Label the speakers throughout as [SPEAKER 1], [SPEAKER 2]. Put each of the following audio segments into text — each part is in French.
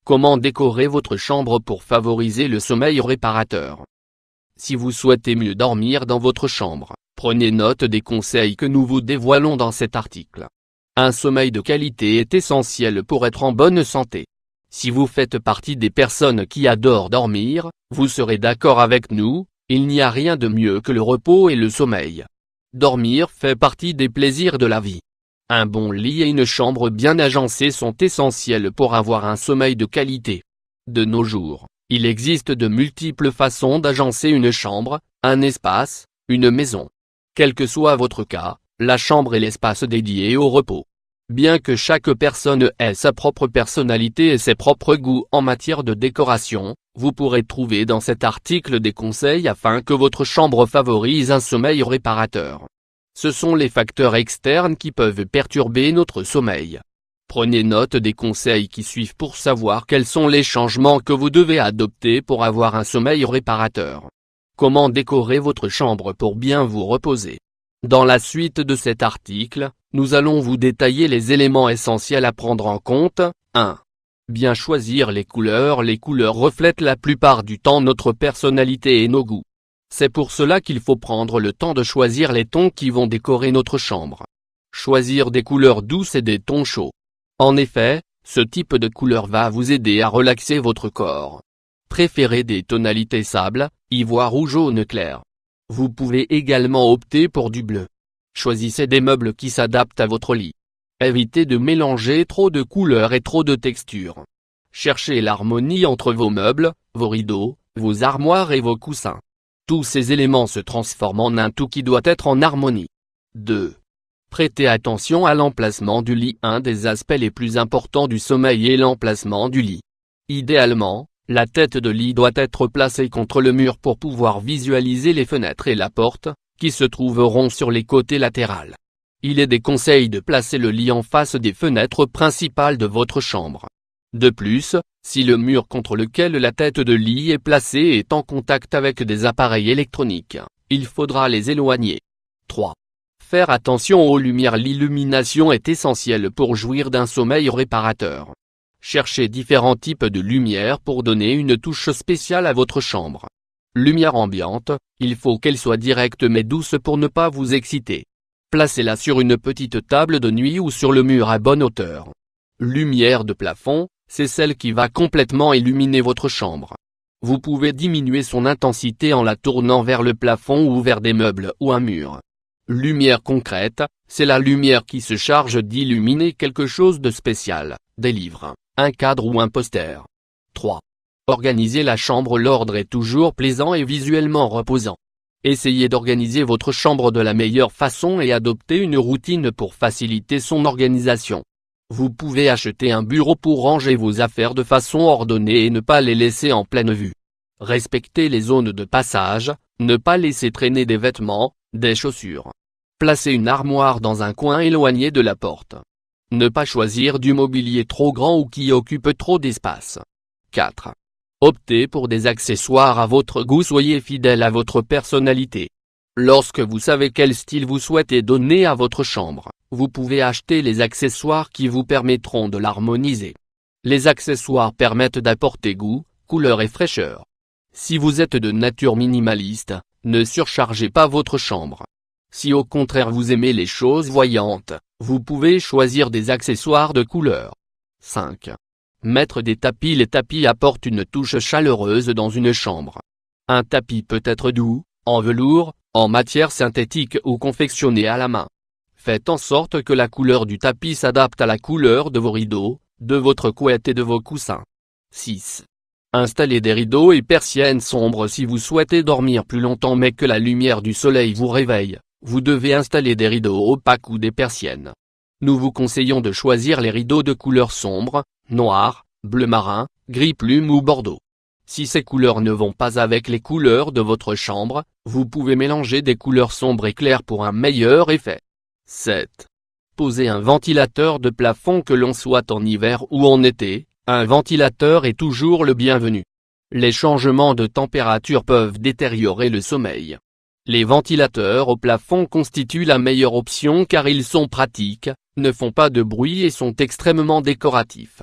[SPEAKER 1] Comment décorer votre chambre pour favoriser le sommeil réparateur? Si vous souhaitez mieux dormir dans votre chambre, prenez note des conseils que nous vous dévoilons dans cet article. Un sommeil de qualité est essentiel pour être en bonne santé. Si vous faites partie des personnes qui adorent dormir, vous serez d'accord avec nous, il n'y a rien de mieux que le repos et le sommeil. Dormir fait partie des plaisirs de la vie. Un bon lit et une chambre bien agencée sont essentiels pour avoir un sommeil de qualité. De nos jours, il existe de multiples façons d'agencer une chambre, un espace, une maison. Quel que soit votre cas, la chambre est l'espace dédié au repos. Bien que chaque personne ait sa propre personnalité et ses propres goûts en matière de décoration, vous pourrez trouver dans cet article des conseils afin que votre chambre favorise un sommeil réparateur. Ce sont les facteurs externes qui peuvent perturber notre sommeil. Prenez note des conseils qui suivent pour savoir quels sont les changements que vous devez adopter pour avoir un sommeil réparateur. Comment décorer votre chambre pour bien vous reposer? Dans la suite de cet article, nous allons vous détailler les éléments essentiels à prendre en compte. 1. Bien choisir les couleurs. Les couleurs reflètent la plupart du temps notre personnalité et nos goûts. C'est pour cela qu'il faut prendre le temps de choisir les tons qui vont décorer notre chambre. Choisir des couleurs douces et des tons chauds. En effet, ce type de couleur va vous aider à relaxer votre corps. Préférez des tonalités sable, ivoire ou jaune clair. Vous pouvez également opter pour du bleu. Choisissez des meubles qui s'adaptent à votre lit. Évitez de mélanger trop de couleurs et trop de textures. Cherchez l'harmonie entre vos meubles, vos rideaux, vos armoires et vos coussins. Tous ces éléments se transforment en un tout qui doit être en harmonie. 2. Prêtez attention à l'emplacement du lit. Un des aspects les plus importants du sommeil est l'emplacement du lit. Idéalement, la tête de lit doit être placée contre le mur pour pouvoir visualiser les fenêtres et la porte, qui se trouveront sur les côtés latérales. Il est déconseillé de placer le lit en face des fenêtres principales de votre chambre. De plus, si le mur contre lequel la tête de lit est placée est en contact avec des appareils électroniques, il faudra les éloigner. 3. Faire attention aux lumières. L'illumination est essentielle pour jouir d'un sommeil réparateur. Cherchez différents types de lumière pour donner une touche spéciale à votre chambre. Lumière ambiante, il faut qu'elle soit directe mais douce pour ne pas vous exciter. Placez-la sur une petite table de nuit ou sur le mur à bonne hauteur. Lumière de plafond, c'est celle qui va complètement illuminer votre chambre. Vous pouvez diminuer son intensité en la tournant vers le plafond ou vers des meubles ou un mur. Lumière concrète, c'est la lumière qui se charge d'illuminer quelque chose de spécial, des livres, un cadre ou un poster. 3. Organisez la chambre. L'ordre est toujours plaisant et visuellement reposant. Essayez d'organiser votre chambre de la meilleure façon et adoptez une routine pour faciliter son organisation. Vous pouvez acheter un bureau pour ranger vos affaires de façon ordonnée et ne pas les laisser en pleine vue. Respectez les zones de passage, ne pas laisser traîner des vêtements, des chaussures. Placez une armoire dans un coin éloigné de la porte. Ne pas choisir du mobilier trop grand ou qui occupe trop d'espace. 4. Optez pour des accessoires à votre goût. Soyez fidèle à votre personnalité. Lorsque vous savez quel style vous souhaitez donner à votre chambre, vous pouvez acheter les accessoires qui vous permettront de l'harmoniser. Les accessoires permettent d'apporter goût, couleur et fraîcheur. Si vous êtes de nature minimaliste, ne surchargez pas votre chambre. Si au contraire vous aimez les choses voyantes, vous pouvez choisir des accessoires de couleur. 5. Mettre des tapis. Les tapis apportent une touche chaleureuse dans une chambre. Un tapis peut être doux, en velours, en matière synthétique ou confectionné à la main. Faites en sorte que la couleur du tapis s'adapte à la couleur de vos rideaux, de votre couette et de vos coussins. 6. Installez des rideaux et persiennes sombres. Si vous souhaitez dormir plus longtemps mais que la lumière du soleil vous réveille, vous devez installer des rideaux opaques ou des persiennes. Nous vous conseillons de choisir les rideaux de couleur sombre, noir, bleu marin, gris plume ou bordeaux. Si ces couleurs ne vont pas avec les couleurs de votre chambre, vous pouvez mélanger des couleurs sombres et claires pour un meilleur effet. 7. Posez un ventilateur de plafond. Que l'on soit en hiver ou en été, un ventilateur est toujours le bienvenu. Les changements de température peuvent détériorer le sommeil. Les ventilateurs au plafond constituent la meilleure option car ils sont pratiques, ne font pas de bruit et sont extrêmement décoratifs.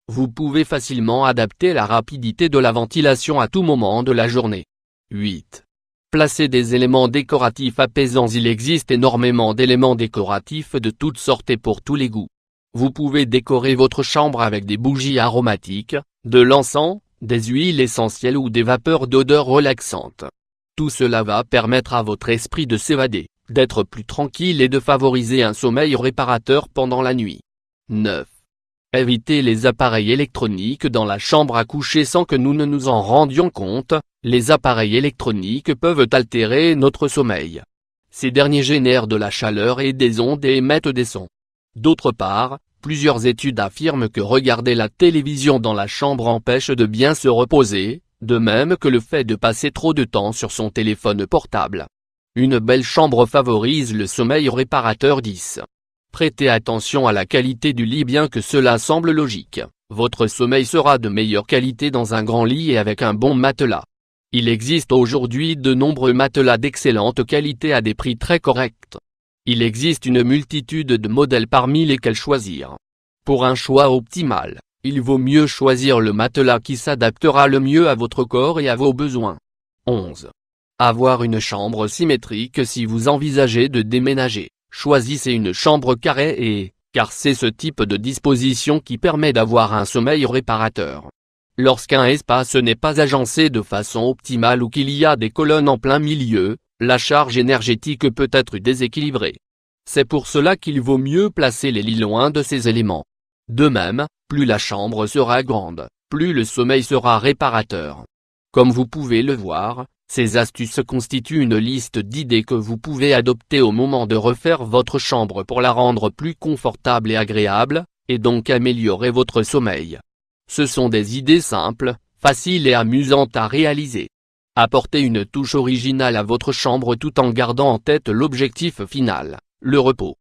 [SPEAKER 1] Vous pouvez facilement adapter la rapidité de la ventilation à tout moment de la journée. 8. Placez des éléments décoratifs apaisants. Il existe énormément d'éléments décoratifs de toutes sortes et pour tous les goûts. Vous pouvez décorer votre chambre avec des bougies aromatiques, de l'encens, des huiles essentielles ou des vapeurs d'odeur relaxante. Tout cela va permettre à votre esprit de s'évader, d'être plus tranquille et de favoriser un sommeil réparateur pendant la nuit. 9. Évitez les appareils électroniques dans la chambre à coucher sans que nous ne nous en rendions compte. Les appareils électroniques peuvent altérer notre sommeil. Ces derniers génèrent de la chaleur et des ondes et émettent des sons. D'autre part, plusieurs études affirment que regarder la télévision dans la chambre empêche de bien se reposer, de même que le fait de passer trop de temps sur son téléphone portable. Une belle chambre favorise le sommeil réparateur. 10. Prêtez attention à la qualité du lit. Bien que cela semble logique, votre sommeil sera de meilleure qualité dans un grand lit et avec un bon matelas. Il existe aujourd'hui de nombreux matelas d'excellente qualité à des prix très corrects. Il existe une multitude de modèles parmi lesquels choisir. Pour un choix optimal, il vaut mieux choisir le matelas qui s'adaptera le mieux à votre corps et à vos besoins. 11. Avoir une chambre symétrique. Si vous envisagez de déménager, choisissez une chambre carrée car c'est ce type de disposition qui permet d'avoir un sommeil réparateur. Lorsqu'un espace n'est pas agencé de façon optimale ou qu'il y a des colonnes en plein milieu, la charge énergétique peut être déséquilibrée. C'est pour cela qu'il vaut mieux placer les lits loin de ces éléments. De même, plus la chambre sera grande, plus le sommeil sera réparateur. Comme vous pouvez le voir, ces astuces constituent une liste d'idées que vous pouvez adopter au moment de refaire votre chambre pour la rendre plus confortable et agréable, et donc améliorer votre sommeil. Ce sont des idées simples, faciles et amusantes à réaliser. Apportez une touche originale à votre chambre tout en gardant en tête l'objectif final, le repos.